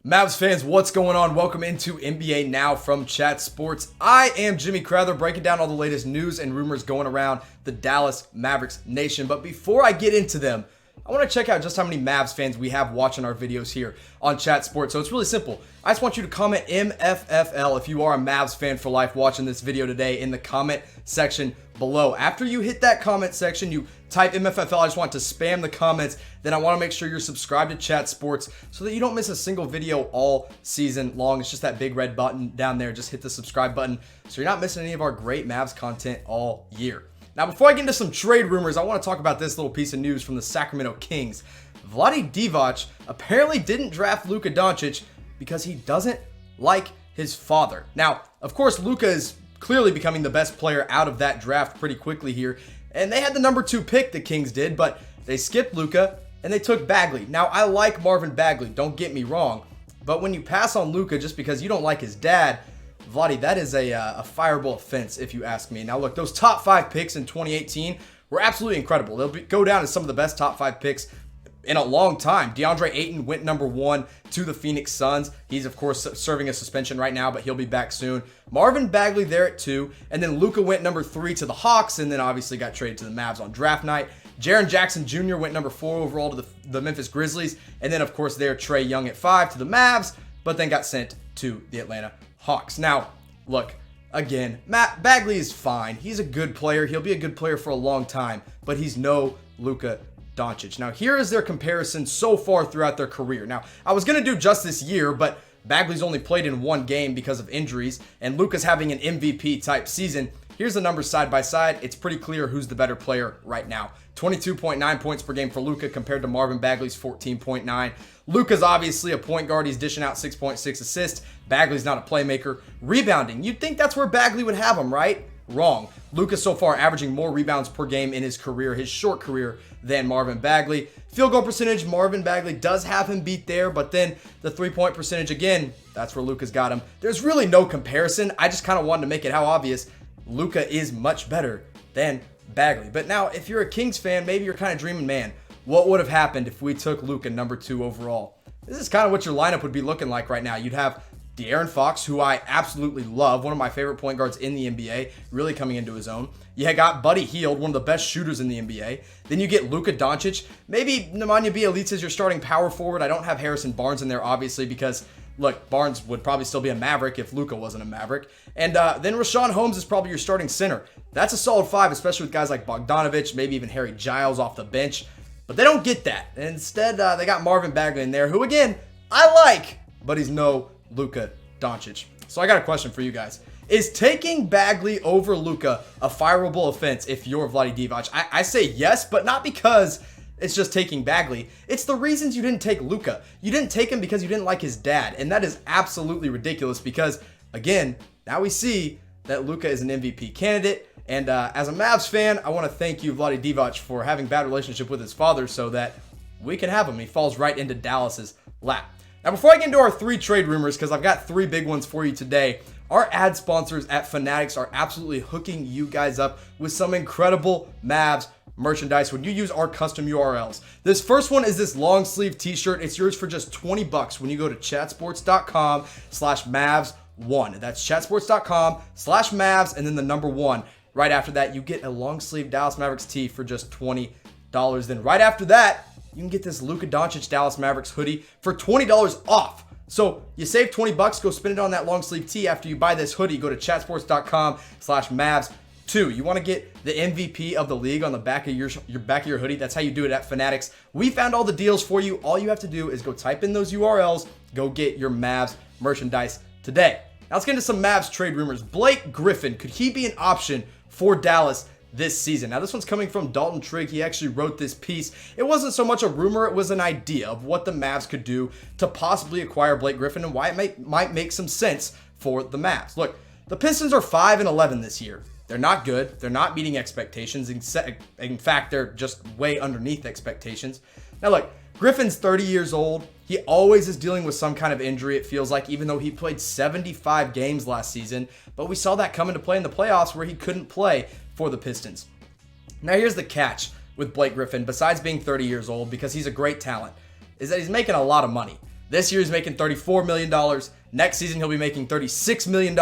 Mavs fans, what's going on? Welcome into NBA Now from Chat Sports. I am Jimmy Crowther, breaking down all the latest news and rumors going around the Dallas Mavericks nation. But before I get into them, I want to check out just how many Mavs fans we have watching our videos here on Chat Sports. So it's really simple. I just want you to comment MFFL if you are a Mavs fan for life watching this video today in the comment section below. After you hit that comment section, you type MFFL. I just want to spam the comments. Then I want to make sure you're subscribed to Chat Sports so that you don't miss a single video all season long. It's just that big red button down there. Just hit the subscribe button so you're not missing any of our great Mavs content all year. Now, before I get into some trade rumors, I want to talk about this little piece of news from the Sacramento Kings. Vlade Divac apparently didn't draft Luka Doncic because he doesn't like his father. Now, of course, Luka is clearly becoming the best player out of that draft pretty quickly here. And they had the number 2 pick, the Kings did, but they skipped Luka and they took Bagley. Now, I like Marvin Bagley, don't get me wrong. But when you pass on Luka just because you don't like his dad, Vlade, that is a fireable offense, if you ask me. Now, look, those top 5 picks in 2018 were absolutely incredible. They'll go down as some of the best top 5 picks in a long time. DeAndre Ayton went number 1 to the Phoenix Suns. He's, of course, serving a suspension right now, but he'll be back soon. Marvin Bagley there at 2. And then Luka went number 3 to the Hawks and then obviously got traded to the Mavs on draft night. Jaren Jackson Jr. went number 4 overall to the Memphis Grizzlies. And then, of course, there Trae Young at 5 to the Mavs, but then got sent to the Atlanta Hawks. Now, look, again, Bagley is fine. He's a good player. He'll be a good player for a long time, but he's no Luka Doncic. Now, here is their comparison so far throughout their career. Now, I was going to do just this year, but Bagley's only played in 1 game because of injuries, and Luka's having an MVP type season. Here's the numbers side by side. It's pretty clear who's the better player right now. 22.9 points per game for Luka compared to Marvin Bagley's 14.9. Luka's obviously a point guard. He's dishing out 6.6 assists. Bagley's not a playmaker. Rebounding. You'd think that's where Bagley would have him, right? Wrong. Luka so far averaging more rebounds per game in his career, his short career, than Marvin Bagley. Field goal percentage, Marvin Bagley does have him beat there, but then the 3-point percentage, again, that's where Luka's got him. There's really no comparison. I just kind of wanted to make it how obvious Luka is much better than Bagley. But now, if you're a Kings fan, maybe you're kind of dreaming, man, what would have happened if we took Luka number 2 overall? This is kind of what your lineup would be looking like right now. You'd have De'Aaron Fox, who I absolutely love, one of my favorite point guards in the NBA, really coming into his own. You got Buddy Hield, one of the best shooters in the NBA. Then you get Luka Doncic. Maybe Nemanja Bjelica is your starting power forward. I don't have Harrison Barnes in there, obviously, because look, Barnes would probably still be a Maverick if Luka wasn't a Maverick. And then Rajon Holmes is probably your starting center. That's a solid 5, especially with guys like Bogdanovic, maybe even Harry Giles off the bench. But they don't get that. And instead, they got Marvin Bagley in there, who, again, I like, but he's no Luka Doncic. So I got a question for you guys. Is taking Bagley over Luka a fireable offense if you're Vlade Divac? I say yes, but not because it's just taking Bagley. It's the reasons you didn't take Luka. You didn't take him because you didn't like his dad. And that is absolutely ridiculous because, again, now we see that Luka is an MVP candidate. And as a Mavs fan, I want to thank you, Vlade Divac, for having a bad relationship with his father so that we can have him. He falls right into Dallas's lap. Now, before I get into our 3 trade rumors, because I've got 3 big ones for you today, our ad sponsors at Fanatics are absolutely hooking you guys up with some incredible Mavs merchandise when you use our custom URLs. This first one is this long sleeve t-shirt. It's yours for just $20 when you go to chatsports.com/Mavs1. That's chatsports.com/Mavs and then the number 1. Right after that, you get a long sleeve Dallas Mavericks tee for just $20. Then right after that, you can get this Luka Doncic Dallas Mavericks hoodie for $20 off. So you save $20, go spend it on that long sleeve tee after you buy this hoodie. Go to chatsports.com/Mavs2. You want to get the MVP of the league on the back of your hoodie? That's how you do it at Fanatics. We found all the deals for you. All you have to do is go type in those URLs, go get your Mavs merchandise today. Now let's get into some Mavs trade rumors. Blake Griffin, could he be an option for Dallas this season? Now, this one's coming from Dalton Trigg. He actually wrote this piece. It wasn't so much a rumor, it was an idea of what the Mavs could do to possibly acquire Blake Griffin and why it might make some sense for the Mavs. Look, the Pistons are 5-11 this year. They're not good. They're not meeting expectations. In fact, they're just way underneath expectations. Now, look, Griffin's 30 years old. He always is dealing with some kind of injury, it feels like, even though he played 75 games last season. But we saw that come into play in the playoffs where he couldn't play for the Pistons. Now, here's the catch with Blake Griffin, besides being 30 years old, because he's a great talent, is that he's making a lot of money. This year he's making $34 million. Next season he'll be making $36 million.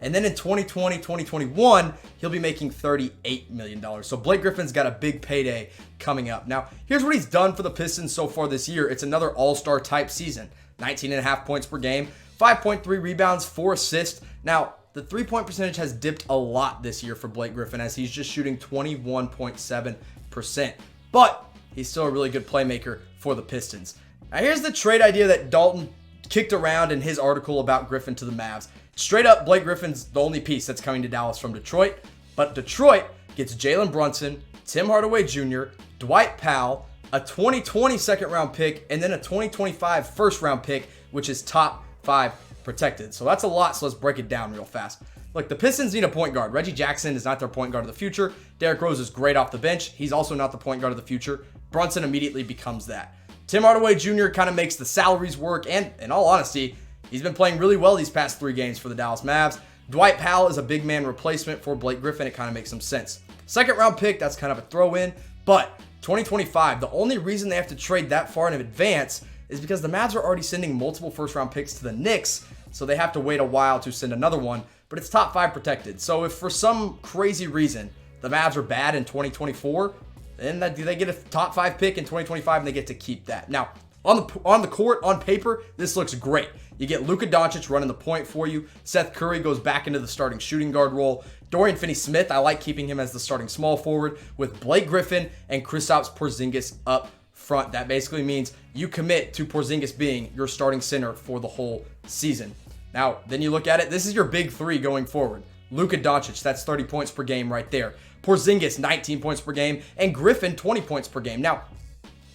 And then in 2020, 2021, he'll be making $38 million. So Blake Griffin's got a big payday coming up. Now, here's what he's done for the Pistons so far this year. It's another all-star type season. 19.5 points per game, 5.3 rebounds, 4 assists. Now, the three-point percentage has dipped a lot this year for Blake Griffin as he's just shooting 21.7%. But he's still a really good playmaker for the Pistons. Now, here's the trade idea that Dalton kicked around in his article about Griffin to the Mavs. Straight up, Blake Griffin's the only piece that's coming to Dallas from Detroit. But Detroit gets Jalen Brunson, Tim Hardaway Jr., Dwight Powell, a 2020 second-round pick, and then a 2025 first-round pick, which is top 5 protected. So that's a lot, so let's break it down real fast. Look, the Pistons need a point guard. Reggie Jackson is not their point guard of the future. Derrick Rose is great off the bench. He's also not the point guard of the future. Brunson immediately becomes that. Tim Hardaway Jr. kind of makes the salaries work, and in all honesty, he's been playing really well these past 3 games for the Dallas Mavs. Dwight Powell is a big man replacement for Blake Griffin. It kind of makes some sense. Second round pick, that's kind of a throw in. But 2025, the only reason they have to trade that far in advance is because the Mavs are already sending multiple first round picks to the Knicks. So they have to wait a while to send another one. But it's top 5 protected. So if for some crazy reason the Mavs are bad in 2024, then they get a top 5 pick in 2025 and they get to keep that. Now, on the court, on paper, this looks great. You get Luka Doncic running the point for you. Seth Curry goes back into the starting shooting guard role. Dorian Finney-Smith, I like keeping him as the starting small forward with Blake Griffin and Kristaps Porzingis up front. That basically means you commit to Porzingis being your starting center for the whole season. Now, then you look at it. This is your big 3 going forward. Luka Doncic, that's 30 points per game right there. Porzingis, 19 points per game. And Griffin, 20 points per game. Now,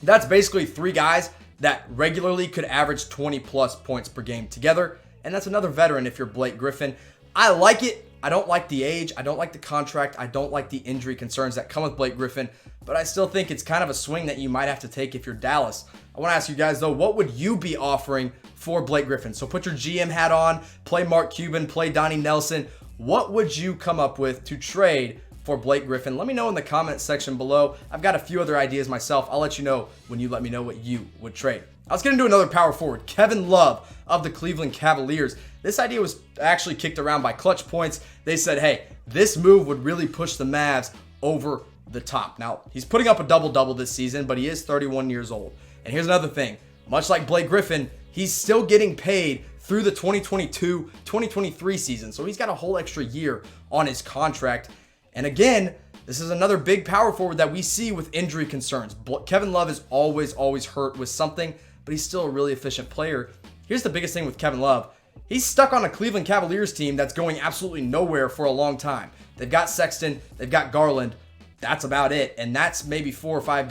that's basically 3 guys that regularly could average 20 plus points per game together. And that's another veteran if you're Blake Griffin. I like it. I don't like the age. I don't like the contract. I don't like the injury concerns that come with Blake Griffin. But I still think it's kind of a swing that you might have to take if you're Dallas. I want to ask you guys, though, what would you be offering for Blake Griffin? So put your GM hat on, play Mark Cuban, play Donnie Nelson. What would you come up with to trade for Blake Griffin? Let me know in the comments section below. I've got a few other ideas myself. I'll let you know when you let me know what you would trade. Let's get into another power forward, Kevin Love of the Cleveland Cavaliers. This idea was actually kicked around by Clutch Points. They said, hey, this move would really push the Mavs over the top. Now, he's putting up a double-double this season, but he is 31 years old. And here's another thing. Much like Blake Griffin, he's still getting paid through the 2022-2023 season. So he's got a whole extra year on his contract. And again, this is another big power forward that we see with injury concerns. Kevin Love is always hurt with something, but he's still a really efficient player. Here's the biggest thing with Kevin Love. He's stuck on a Cleveland Cavaliers team that's going absolutely nowhere for a long time. They've got Sexton, they've got Garland. That's about it. And that's maybe 4 or 5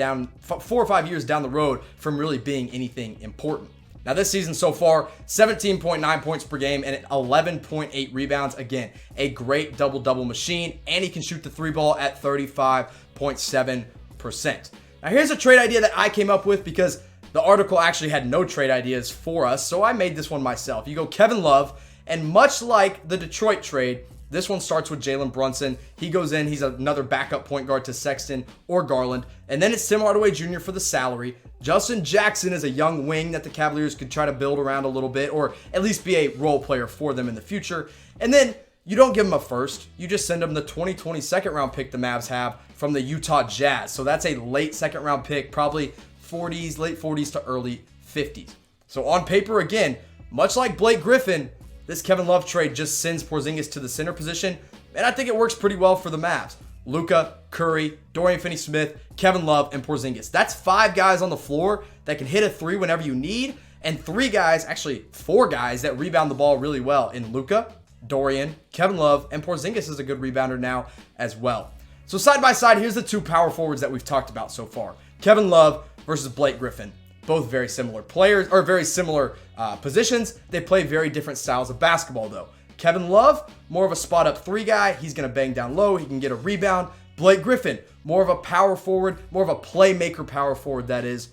years down the road from really being anything important. Now, this season so far, 17.9 points per game and 11.8 rebounds. Again, a great double-double machine, and he can shoot the 3 ball at 35.7%. Now, here's a trade idea that I came up with because the article actually had no trade ideas for us, so I made this one myself. You go Kevin Love, and much like the Detroit trade, this one starts with Jalen Brunson. He goes in. He's another backup point guard to Sexton or Garland. And then it's Tim Hardaway Jr. for the salary. Justin Jackson is a young wing that the Cavaliers could try to build around a little bit, or at least be a role player for them in the future. And then you don't give him a first. You just send him the 2020 second round pick the Mavs have from the Utah Jazz. So that's a late second round pick, probably late 40s to early 50s. So on paper, again, much like Blake Griffin, this Kevin Love trade just sends Porzingis to the center position, and I think it works pretty well for the Mavs. Luka, Curry, Dorian Finney-Smith, Kevin Love, and Porzingis. That's 5 guys on the floor that can hit a 3 whenever you need, and 4 guys that rebound the ball really well in Luka, Dorian, Kevin Love, and Porzingis is a good rebounder now as well. So side by side, here's the 2 power forwards that we've talked about so far. Kevin Love versus Blake Griffin. Both very similar players, or very similar positions. They play very different styles of basketball, though. Kevin Love, more of a spot-up 3 guy. He's going to bang down low. He can get a rebound. Blake Griffin, more of a power forward, more of a playmaker power forward, that is.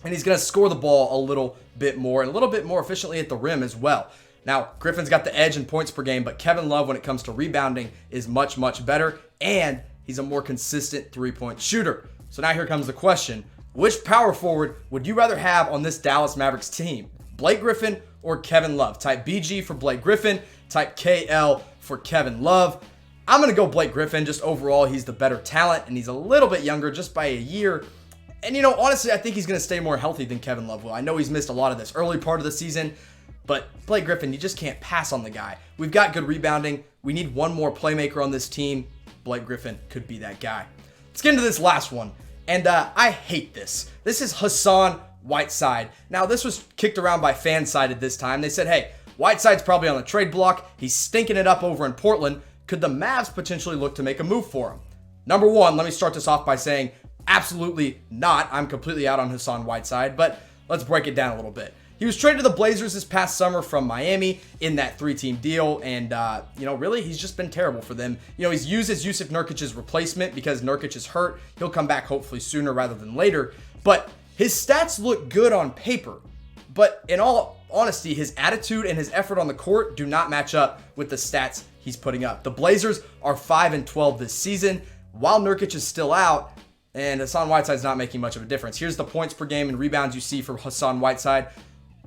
And he's going to score the ball a little bit more and a little bit more efficiently at the rim as well. Now, Griffin's got the edge in points per game, but Kevin Love, when it comes to rebounding, is much, much better. And he's a more consistent 3-point shooter. So now here comes the question. Which power forward would you rather have on this Dallas Mavericks team? Blake Griffin or Kevin Love. Type BG for Blake Griffin, type KL for Kevin Love. I'm going to go Blake Griffin. Just overall, he's the better talent, and he's a little bit younger just by a year. And, honestly, I think he's going to stay more healthy than Kevin Love will. I know he's missed a lot of this early part of the season, but Blake Griffin, you just can't pass on the guy. We've got good rebounding. We need one more playmaker on this team. Blake Griffin could be that guy. Let's get into this last one. And I hate this. This is Hassan Whiteside. Now, this was kicked around by Fansided this time. They said, hey, Whiteside's probably on the trade block. He's stinking it up over in Portland. Could the Mavs potentially look to make a move for him? Number one, let me start this off by saying absolutely not. I'm completely out on Hassan Whiteside, but let's break it down a little bit. He was traded to the Blazers this past summer from Miami in that 3-team deal, and, really, he's just been terrible for them. He's used as Jusuf Nurkic's replacement because Nurkic is hurt. He'll come back hopefully sooner rather than later, but his stats look good on paper. But in all honesty, his attitude and his effort on the court do not match up with the stats he's putting up. The Blazers are 5-12 this season, while Nurkic is still out, and Hassan Whiteside's not making much of a difference. Here's the points per game and rebounds you see for Hassan Whiteside.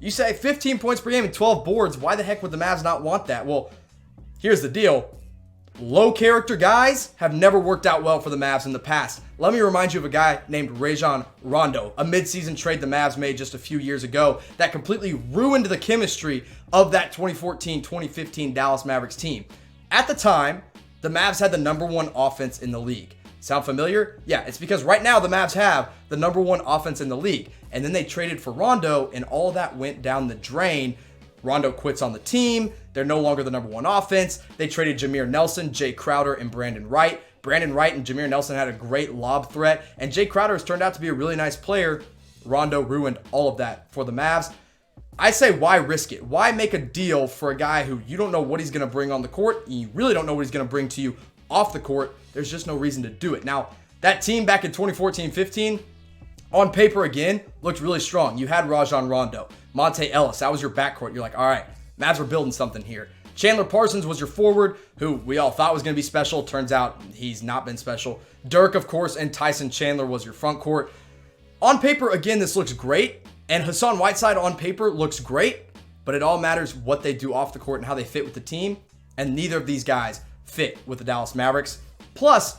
You say 15 points per game and 12 boards. Why the heck would the Mavs not want that? Well, here's the deal. Low character guys have never worked out well for the Mavs in the past. Let me remind you of a guy named Rajon Rondo, a midseason trade the Mavs made just a few years ago that completely ruined the chemistry of that 2014-2015 Dallas Mavericks team. At the time, the Mavs had the number one offense in the league. Sound familiar? Yeah, it's because right now the Mavs have the number one offense in the league. And then they traded for Rondo, and all that went down the drain. Rondo quits on the team. They're no longer the number one offense. They traded Jameer Nelson, Jay Crowder, and Brandon Wright. Brandon Wright and Jameer Nelson had a great lob threat, and Jay Crowder has turned out to be a really nice player. Rondo ruined all of that for the Mavs. I say, why risk it? Why make a deal for a guy who you don't know what he's going to bring on the court? You really don't know what he's going to bring to you off the court. There's just no reason to do it. Now, that team back in 2014-15, on paper again, looked really strong. You had Rajon Rondo, Monte Ellis. That was your backcourt. You're like, all right, Mavs were building something here. Chandler Parsons was your forward, who we all thought was going to be special. Turns out he's not been special. Dirk, of course, and Tyson Chandler was your front court. On paper, again, this looks great. And Hassan Whiteside on paper looks great. But it all matters what they do off the court and how they fit with the team. And neither of these guys fit with the Dallas Mavericks. Plus,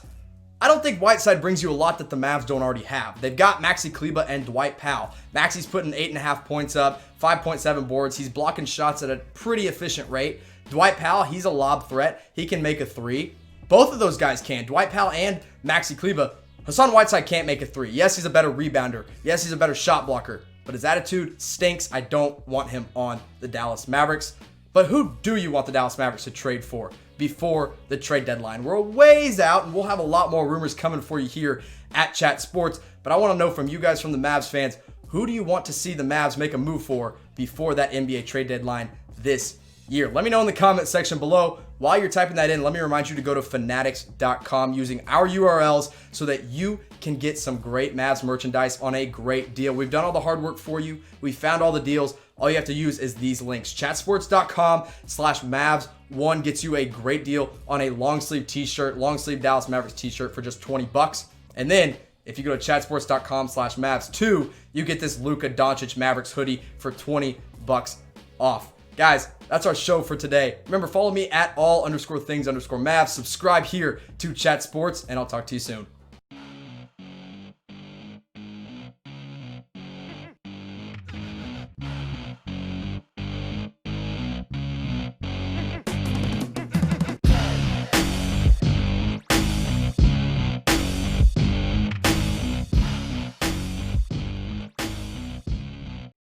I don't think Whiteside brings you a lot that the Mavs don't already have. They've got Maxi Kleber and Dwight Powell. Maxi's putting 8.5 points up, 5.7 boards. He's blocking shots at a pretty efficient rate. Dwight Powell, he's a lob threat. He can make a three. Both of those guys can. Dwight Powell and Maxi Kleber. Hassan Whiteside can't make a three. Yes, he's a better rebounder. Yes, he's a better shot blocker. But his attitude stinks. I don't want him on the Dallas Mavericks. But who do you want the Dallas Mavericks to trade for before the trade deadline? We're a ways out, and we'll have a lot more rumors coming for you here at Chat Sports. But I want to know from you guys, from the Mavs fans, who do you want to see the Mavs make a move for before that NBA trade deadline this year? Let me know in the comment section below. While you're typing that in, let me remind you to go to fanatics.com using our URLs so that you can get some great Mavs merchandise on a great deal. We've done all the hard work for you. We found all the deals. All you have to use is these links. Chatsports.com/Mavs1 gets you a great deal on a long sleeve t-shirt, long sleeve Dallas Mavericks t-shirt for just $20. And then if you go to chatsports.com/Mavs2, you get this Luka Doncic Mavericks hoodie for $20 off. Guys, that's our show for today. Remember, follow me at all_things_Mavs. Subscribe here to Chat Sports, and I'll talk to you soon.